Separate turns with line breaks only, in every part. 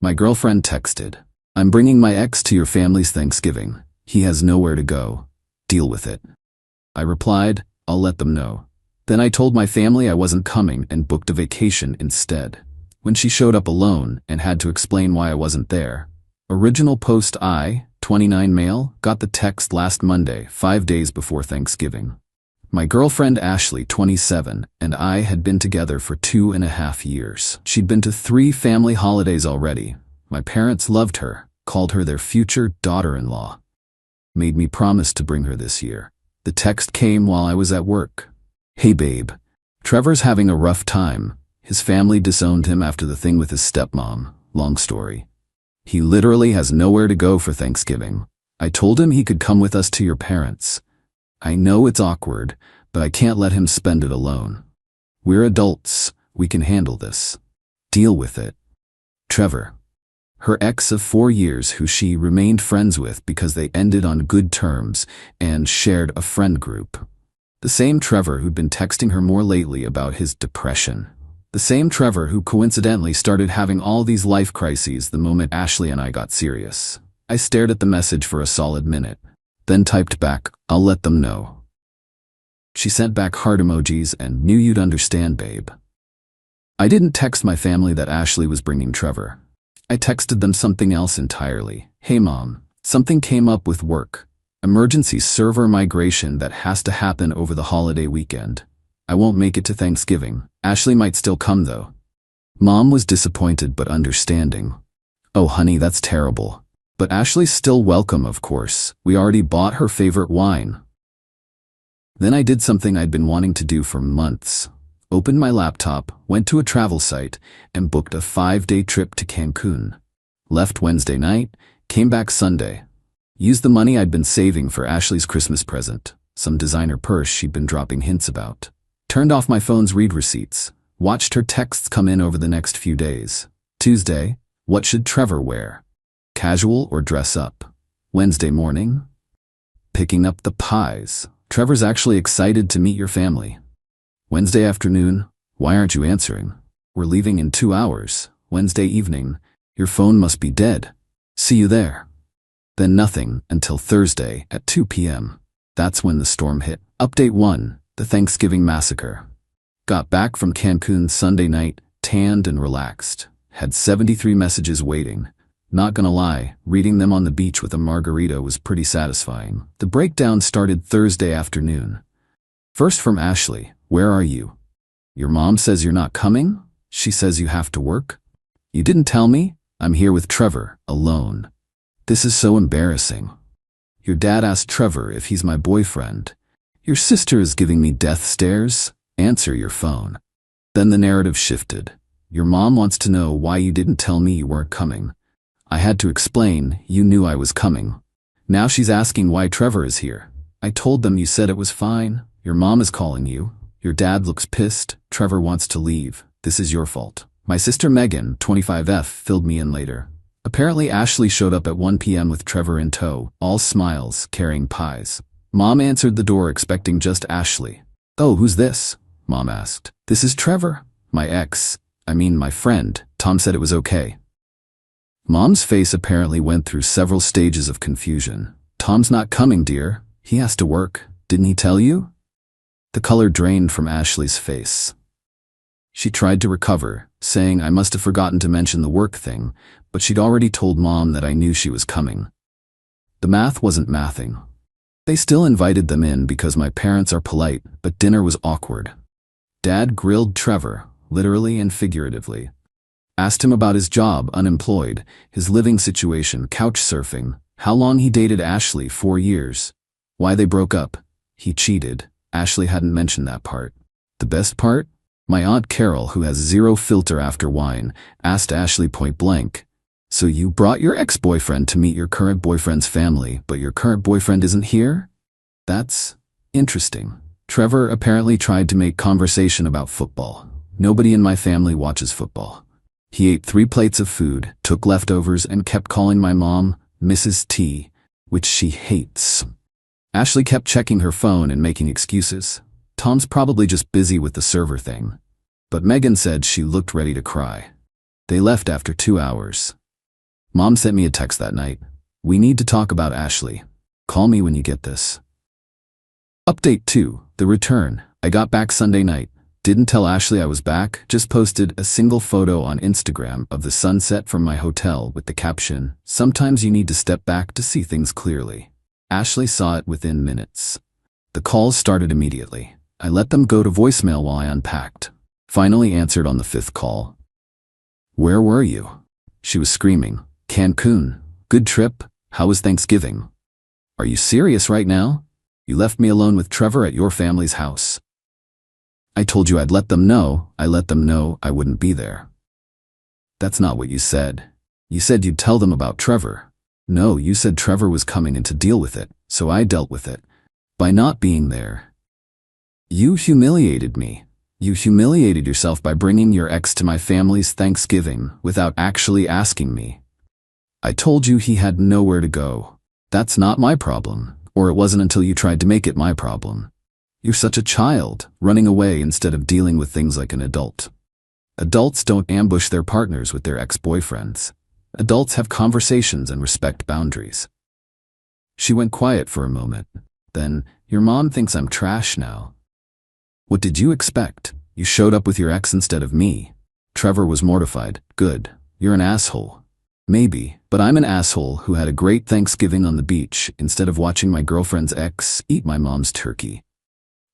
My girlfriend texted, "I'm bringing my ex to your family's Thanksgiving. He has nowhere to go. Deal with it." I replied, "I'll let them know." Then I told my family I wasn't coming and booked a vacation instead. When she showed up alone and had to explain why I wasn't there. Original post: I, 29 male, got the text last Monday, 5 days before Thanksgiving. My girlfriend Ashley, 27, and I had been together for 2.5 years. She'd been to 3 family holidays already. My parents loved her, called her their future daughter-in-law. Made me promise to bring her this year. The text came while I was at work. "Hey babe, Trevor's having a rough time. His family disowned him after the thing with his stepmom. Long story. He literally has nowhere to go for Thanksgiving. I told him he could come with us to your parents. I know it's awkward, but I can't let him spend it alone. We're adults. We can handle this. Deal with it. Trevor." Her ex of 4 years who she remained friends with because they ended on good terms and shared a friend group. The same Trevor who'd been texting her more lately about his depression. The same Trevor who coincidentally started having all these life crises the moment Ashley and I got serious. I stared at the message for a solid minute, then typed back, "I'll let them know." She sent back heart emojis and "Knew you'd understand, babe." I didn't text my family that Ashley was bringing Trevor. I texted them something else entirely. "Hey mom, something came up with work. Emergency server migration that has to happen over the holiday weekend. I won't make it to Thanksgiving. Ashley might still come though." Mom was disappointed but understanding. "Oh honey, that's terrible. But Ashley's still welcome, of course. We already bought her favorite wine." Then I did something I'd been wanting to do for months. Opened my laptop, went to a travel site, and booked a 5-day trip to Cancun. Left Wednesday night, came back Sunday. Used the money I'd been saving for Ashley's Christmas present, some designer purse she'd been dropping hints about. Turned off my phone's read receipts. Watched her texts come in over the next few days. Tuesday, what should Trevor wear? Casual or dress up? Wednesday morning, picking up the pies. Trevor's actually excited to meet your family. Wednesday afternoon, why aren't you answering? We're leaving in 2 hours. Wednesday evening, your phone must be dead. See you there. Then nothing until Thursday at 2 p.m. That's when the storm hit. Update 1, the Thanksgiving massacre. Got back from Cancun Sunday night, tanned and relaxed. Had 73 messages waiting. Not gonna lie, reading them on the beach with a margarita was pretty satisfying. The breakdown started Thursday afternoon. First from Ashley, "Where are you? Your mom says you're not coming? She says you have to work? You didn't tell me? I'm here with Trevor, alone. This is so embarrassing. Your dad asked Trevor if he's my boyfriend. Your sister is giving me death stares. Answer your phone." Then the narrative shifted. "Your mom wants to know why you didn't tell me you weren't coming. I had to explain you knew I was coming. Now she's asking why Trevor is here. I told them you said it was fine. Your mom is calling you. Your dad looks pissed. Trevor wants to leave. This is your fault. My sister Megan, 25F, filled me in later. Apparently Ashley showed up at 1 p.m. with Trevor in tow, all smiles, carrying pies. Mom answered the door expecting just Ashley. "Oh, who's this?" Mom asked. "This is Trevor. My my friend. Tom said it was okay." Mom's face apparently went through several stages of confusion. "Tom's not coming, dear. He has to work. Didn't he tell you?" The color drained from Ashley's face. She tried to recover, saying I must have forgotten to mention the work thing, but she'd already told Mom that I knew she was coming. The math wasn't mathing. They still invited them in because my parents are polite, but dinner was awkward. Dad grilled Trevor, literally and figuratively. Asked him about his job, unemployed, his living situation, couch surfing, how long he dated Ashley, 4 years, why they broke up. He cheated. Ashley hadn't mentioned that part. The best part? My Aunt Carol, who has zero filter after wine, asked Ashley point blank, "So you brought your ex-boyfriend to meet your current boyfriend's family, but your current boyfriend isn't here? That's interesting." Trevor apparently tried to make conversation about football. Nobody in my family watches football. He ate 3 plates of food, took leftovers, and kept calling my mom Mrs. T, which she hates. Ashley kept checking her phone and making excuses. Tom's probably just busy with the server thing. But Megan said she looked ready to cry. They left after 2 hours. Mom sent me a text that night. We need to talk about Ashley. Call me when you get this. Update 2. The return. I got back Sunday night. Didn't tell Ashley I was back, just posted a single photo on Instagram of the sunset from my hotel with the caption, "Sometimes you need to step back to see things clearly." Ashley saw it within minutes. The calls started immediately. I let them go to voicemail while I unpacked. Finally answered on the 5th call. "Where were you?" She was screaming. "Cancun. Good trip. How was Thanksgiving?" "Are you serious right now? You left me alone with Trevor at your family's house." "I told you I'd let them know. I let them know I wouldn't be there." "That's not what you said. You said you'd tell them about Trevor." "No, you said Trevor was coming in to deal with it, so I dealt with it. By not being there." "You humiliated me. You humiliated yourself by bringing your ex to my family's Thanksgiving without actually asking me. I told you he had nowhere to go. That's not my problem, or it wasn't until you tried to make it my problem. You're such a child, running away instead of dealing with things like an adult. Adults don't ambush their partners with their ex-boyfriends. Adults have conversations and respect boundaries." She went quiet for a moment. Then, "Your mom thinks I'm trash now." "What did you expect? You showed up with your ex instead of me." Trevor was mortified. "Good. You're an asshole." "Maybe, but I'm an asshole who had a great Thanksgiving on the beach instead of watching my girlfriend's ex eat my mom's turkey."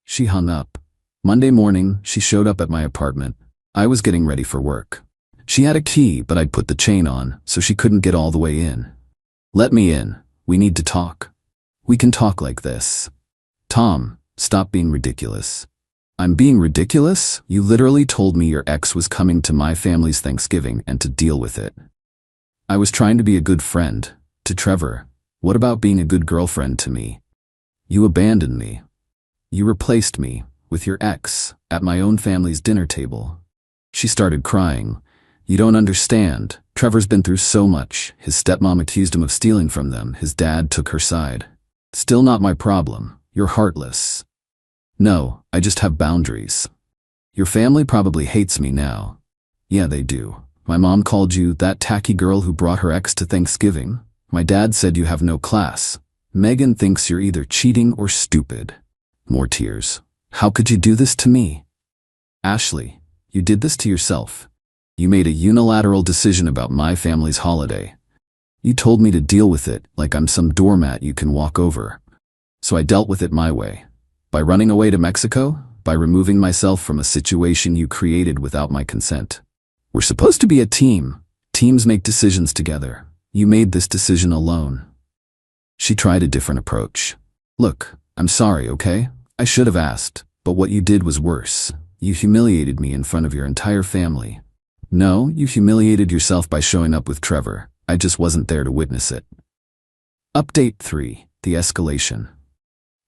She hung up. Monday morning, she showed up at my apartment. I was getting ready for work. She had a key, but I'd put the chain on, so she couldn't get all the way in. "Let me in. We need to talk." "We can talk like this." "Tom, stop being ridiculous." "I'm being ridiculous? You literally told me your ex was coming to my family's Thanksgiving and to deal with it." "I was trying to be a good friend. To Trevor. What about being a good girlfriend to me?" "You abandoned me. You replaced me with your ex at my own family's dinner table." She started crying. "You don't understand. Trevor's been through so much. His stepmom accused him of stealing from them. His dad took her side. Still not my problem. You're heartless." "No, I just have boundaries. Your family probably hates me now." "Yeah, they do. My mom called you that tacky girl who brought her ex to Thanksgiving. My dad said you have no class. Megan thinks you're either cheating or stupid." More tears. "How could you do this to me?" "Ashley, you did this to yourself. You made a unilateral decision about my family's holiday. You told me to deal with it like I'm some doormat you can walk over. So I dealt with it my way. By running away to Mexico, by removing myself from a situation you created without my consent. We're supposed to be a team. Teams make decisions together. You made this decision alone." She tried a different approach. "Look, I'm sorry, okay? I should have asked, but what you did was worse. You humiliated me in front of your entire family. No, you humiliated yourself by showing up with Trevor. I just wasn't there to witness it." Update 3. The escalation.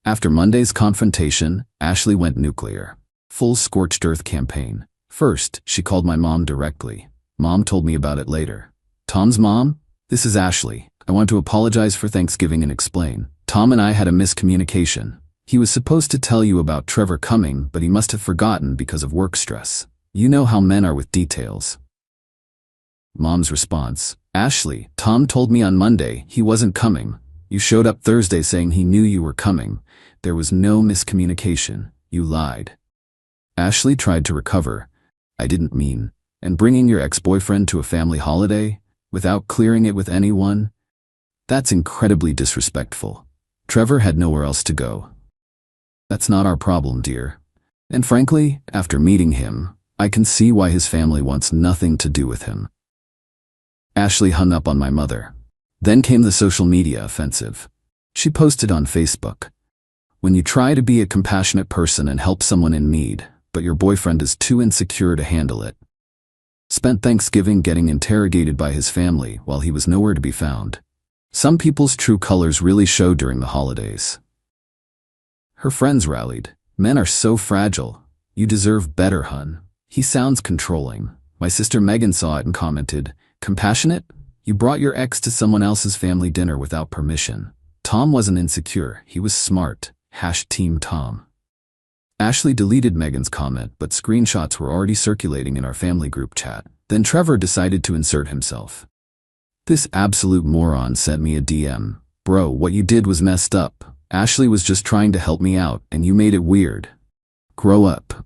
After Monday's confrontation, Ashley went nuclear. Full scorched earth campaign. First, she called my mom directly. Mom told me about it later. "Tom's mom? This is Ashley. I want to apologize for Thanksgiving and explain. Tom and I had a miscommunication. He was supposed to tell you about Trevor coming, but he must have forgotten because of work stress. You know how men are with details." Mom's response. "Ashley, Tom told me on Monday he wasn't coming. You showed up Thursday saying he knew you were coming. There was no miscommunication. You lied." Ashley tried to recover. "I didn't mean. And bringing your ex-boyfriend to a family holiday without clearing it with anyone? That's incredibly disrespectful. Trevor had nowhere else to go." "That's not our problem, dear. And frankly, after meeting him, I can see why his family wants nothing to do with him." Ashley hung up on my mother. Then came the social media offensive. She posted on Facebook. "When you try to be a compassionate person and help someone in need, but your boyfriend is too insecure to handle it. Spent Thanksgiving getting interrogated by his family while he was nowhere to be found. Some people's true colors really show during the holidays." Her friends rallied. "Men are so fragile. You deserve better, hun." "He sounds controlling." My sister Megan saw it and commented, "Compassionate? You brought your ex to someone else's family dinner without permission." Tom wasn't insecure, he was smart. #Team Tom. Ashley deleted Megan's comment, but screenshots were already circulating in our family group chat. Then Trevor decided to insert himself. This absolute moron sent me a DM. Bro, what you did was messed up. Ashley was just trying to help me out, and you made it weird. Grow up.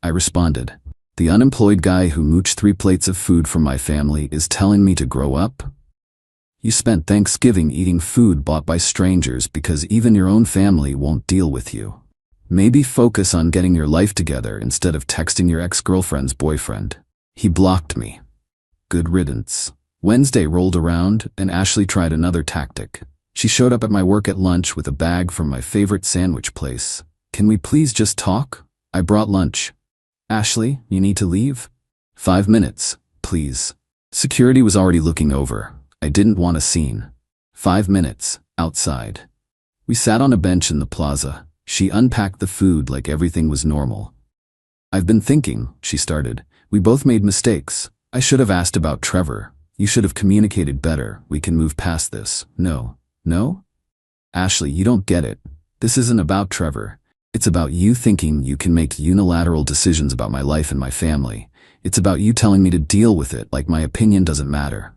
I responded. The unemployed guy who mooched 3 plates of food from my family is telling me to grow up? You spent Thanksgiving eating food bought by strangers because even your own family won't deal with you. Maybe focus on getting your life together instead of texting your ex-girlfriend's boyfriend. He blocked me. Good riddance. Wednesday rolled around, and Ashley tried another tactic. She showed up at my work at lunch with a bag from my favorite sandwich place. Can we please just talk? I brought lunch. Ashley, you need to leave? 5 minutes, please. Security was already looking over. I didn't want a scene. 5 minutes, outside. We sat on a bench in the plaza. She unpacked the food like everything was normal. I've been thinking, she started. We both made mistakes. I should have asked about Trevor. You should have communicated better. We can move past this. No? Ashley, you don't get it. This isn't about Trevor. It's about you thinking you can make unilateral decisions about my life and my family. It's about you telling me to deal with it like my opinion doesn't matter.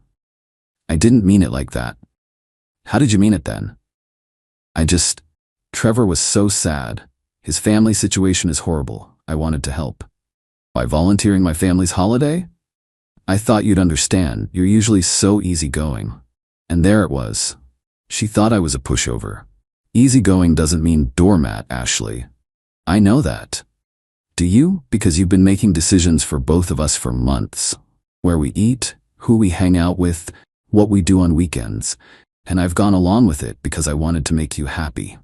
I didn't mean it like that. How did you mean it then? Trevor was so sad. His family situation is horrible. I wanted to help. By volunteering my family's holiday? I thought you'd understand. You're usually so easygoing. And there it was. She thought I was a pushover. Easygoing doesn't mean doormat, Ashley. I know that. Do you? Because you've been making decisions for both of us for months. Where we eat, who we hang out with, what we do on weekends. And I've gone along with it because I wanted to make you happy.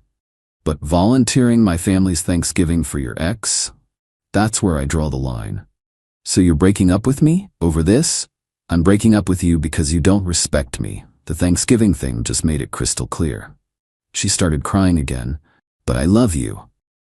But volunteering my family's Thanksgiving for your ex? That's where I draw the line. So you're breaking up with me over this? I'm breaking up with you because you don't respect me. The Thanksgiving thing just made it crystal clear. She started crying again. But I love you.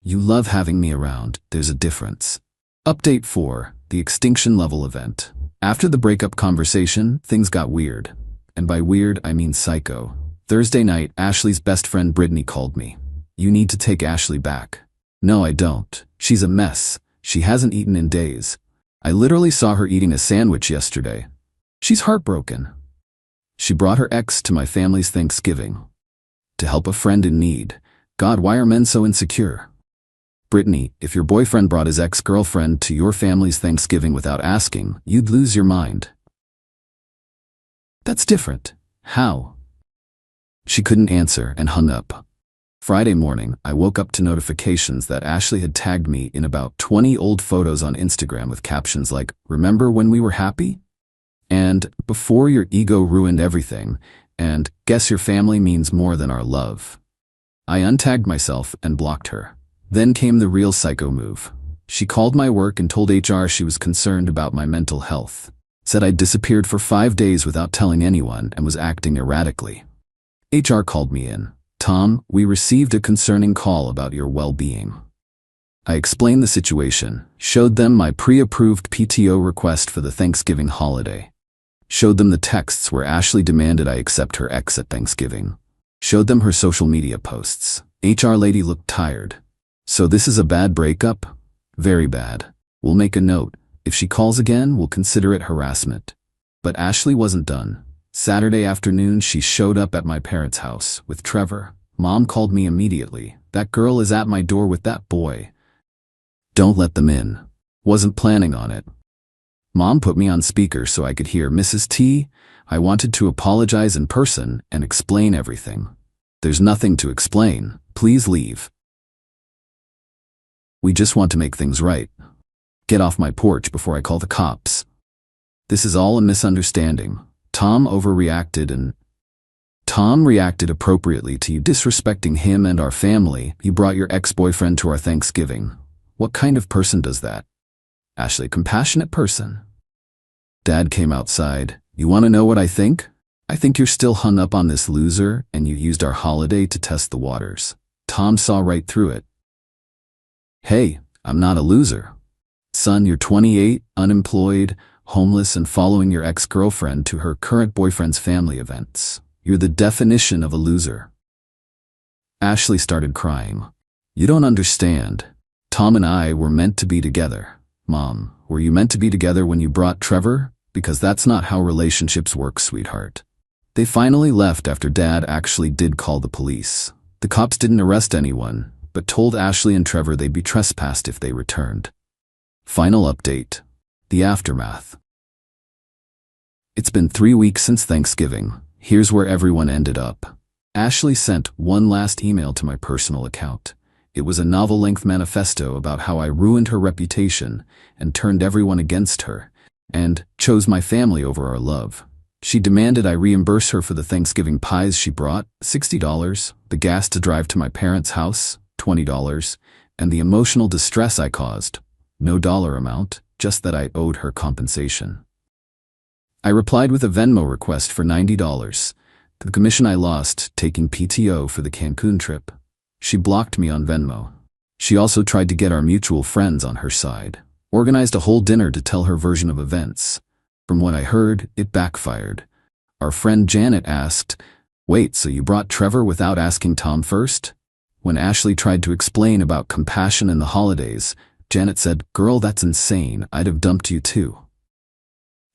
You love having me around. There's a difference. Update 4, the extinction level event. After the breakup conversation, things got weird. And by weird, I mean psycho. Thursday night, Ashley's best friend Brittany called me. You need to take Ashley back. No, I don't. She's a mess. She hasn't eaten in days. I literally saw her eating a sandwich yesterday. She's heartbroken. She brought her ex to my family's Thanksgiving. To help a friend in need. God, why are men so insecure? Brittany, if your boyfriend brought his ex-girlfriend to your family's Thanksgiving without asking, you'd lose your mind. That's different. How? She couldn't answer and hung up. Friday morning, I woke up to notifications that Ashley had tagged me in about 20 old photos on Instagram with captions like, "Remember when we were happy?" And "Before your ego ruined everything," and "Guess your family means more than our love." I untagged myself and blocked her. Then came the real psycho move. She called my work and told HR she was concerned about my mental health. Said I'd disappeared for 5 days without telling anyone and was acting erratically. HR called me in. "Tom, we received a concerning call about your well-being." I explained the situation, showed them my pre-approved PTO request for the Thanksgiving holiday. Showed them the texts where Ashley demanded I accept her ex at Thanksgiving. Showed them her social media posts. HR lady looked tired. "So this is a bad breakup?" "Very bad. We'll make a note. If she calls again, we'll consider it harassment." But Ashley wasn't done. Saturday afternoon, she showed up at my parents' house with Trevor. Mom called me immediately. "That girl is at my door with that boy. Don't let them in." Wasn't planning on it. Mom put me on speaker so I could hear Mrs. T. I wanted to apologize in person and explain everything. "There's nothing to explain. Please leave. We just want to make things right. Get off my porch before I call the cops. This is all a misunderstanding. Tom overreacted and Tom reacted appropriately to you disrespecting him and our family. You brought your ex-boyfriend to our Thanksgiving. What kind of person does that?" "Ashley, compassionate person." Dad came outside. "You want to know what I think? I think you're still hung up on this loser and you used our holiday to test the waters." Tom saw right through it. "Hey, I'm not a loser. Son, you're 28, unemployed, homeless, and following your ex-girlfriend to her current boyfriend's family events. You're the definition of a loser." Ashley started crying. "You don't understand. Tom and I were meant to be together." "Mom, were you meant to be together when you brought Trevor?" because that's not how relationships work, sweetheart. They finally left after Dad actually did call the police. The cops didn't arrest anyone, but told Ashley and Trevor they'd be trespassed if they returned. Final update. The aftermath. It's been 3 weeks since Thanksgiving. Here's where everyone ended up. Ashley sent one last email to my personal account. It was a novel-length manifesto about how I ruined her reputation and turned everyone against her, and chose my family over our love. She demanded I reimburse her for the Thanksgiving pies she brought, $60, the gas to drive to my parents' house, $20, and the emotional distress I caused. No dollar amount, just that I owed her compensation. I replied with a Venmo request for $90, the commission I lost taking PTO for the Cancun trip. She blocked me on Venmo. She also tried to get our mutual friends on her side, organized a whole dinner to tell her version of events. From what I heard, it backfired. Our friend Janet asked, "Wait, so you brought Trevor without asking Tom first?" When Ashley tried to explain about compassion in the holidays, Janet said, "Girl, that's insane. I'd have dumped you too."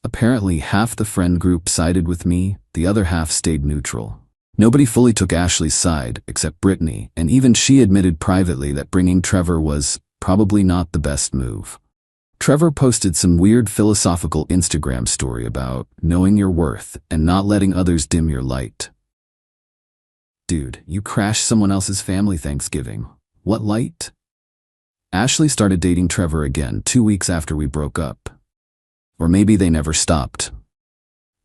Apparently, half the friend group sided with me, the other half stayed neutral. Nobody fully took Ashley's side, except Brittany, and even she admitted privately that bringing Trevor was probably not the best move. Trevor posted some weird philosophical Instagram story about knowing your worth and not letting others dim your light. Dude, you crashed someone else's family Thanksgiving. What light? Ashley started dating Trevor again 2 weeks after we broke up. Or maybe they never stopped.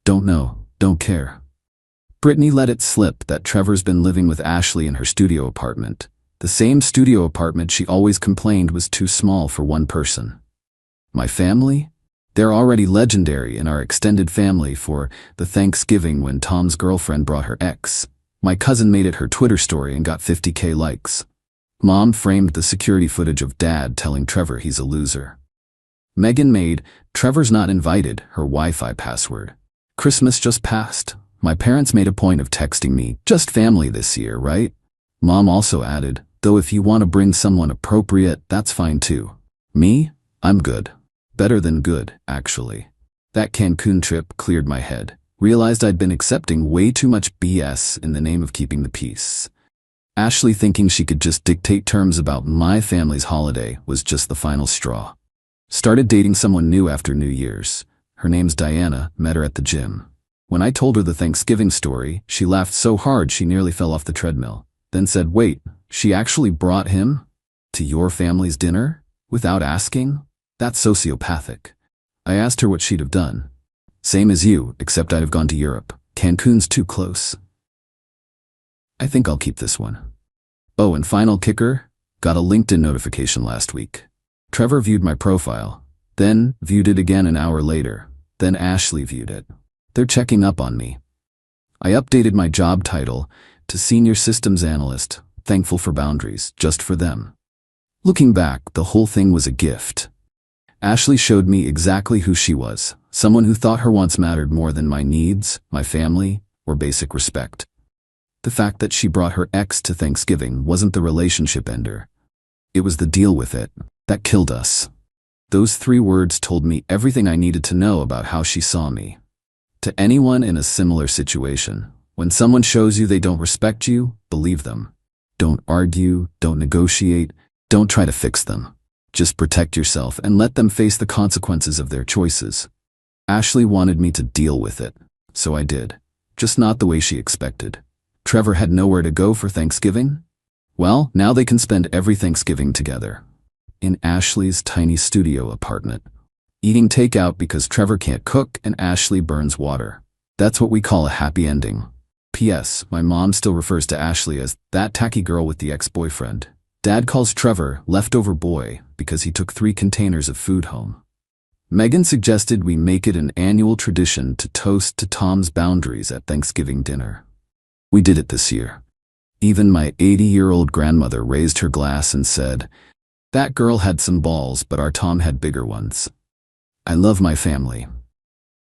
Don't know, don't care. Brittany let it slip that Trevor's been living with Ashley in her studio apartment, the same studio apartment she always complained was too small for one person. My family? They're already legendary in our extended family for the Thanksgiving when Tom's girlfriend brought her ex. My cousin made it her Twitter story and got 50K likes. Mom framed the security footage of Dad telling Trevor he's a loser. Megan made "Trevor's not invited" her Wi-Fi password. Christmas just passed. My parents made a point of texting me, "Just family this year, right?" Mom also added, "Though if you want to bring someone appropriate, that's fine too." Me? I'm good. Better than good, actually. That Cancun trip cleared my head. Realized I'd been accepting way too much BS in the name of keeping the peace. Ashley thinking she could just dictate terms about my family's holiday was just the final straw. Started dating someone new after New Year's. Her name's Diana, met her at the gym. When I told her the Thanksgiving story, she laughed so hard she nearly fell off the treadmill. Then said, "Wait, she actually brought him to your family's dinner? Without asking? That's sociopathic." I asked her what she'd have done. "Same as you, except I'd have gone to Europe. Cancun's too close." I think I'll keep this one. Oh, and final kicker, got a LinkedIn notification last week. Trevor viewed my profile, then viewed it again an hour later, then Ashley viewed it. They're checking up on me. I updated my job title to Senior Systems Analyst, thankful for boundaries, just for them. Looking back, the whole thing was a gift. Ashley showed me exactly who she was, someone who thought her wants mattered more than my needs, my family, or basic respect. The fact that she brought her ex to Thanksgiving wasn't the relationship ender. It was the deal with it that killed us. Those 3 words told me everything I needed to know about how she saw me. To anyone in a similar situation, when someone shows you they don't respect you, believe them. Don't argue, don't negotiate, don't try to fix them. Just protect yourself and let them face the consequences of their choices. Ashley wanted me to deal with it, so I did. Just not the way she expected. Trevor had nowhere to go for Thanksgiving? Well, now they can spend every Thanksgiving together. In Ashley's tiny studio apartment. Eating takeout because Trevor can't cook and Ashley burns water. That's what we call a happy ending. P.S. My mom still refers to Ashley as that tacky girl with the ex-boyfriend. Dad calls Trevor leftover boy because he took 3 containers of food home. Megan suggested we make it an annual tradition to toast to Tom's boundaries at Thanksgiving dinner. We did it this year. Even my 80-year-old grandmother raised her glass and said, "That girl had some balls, but our Tom had bigger ones." I love my family.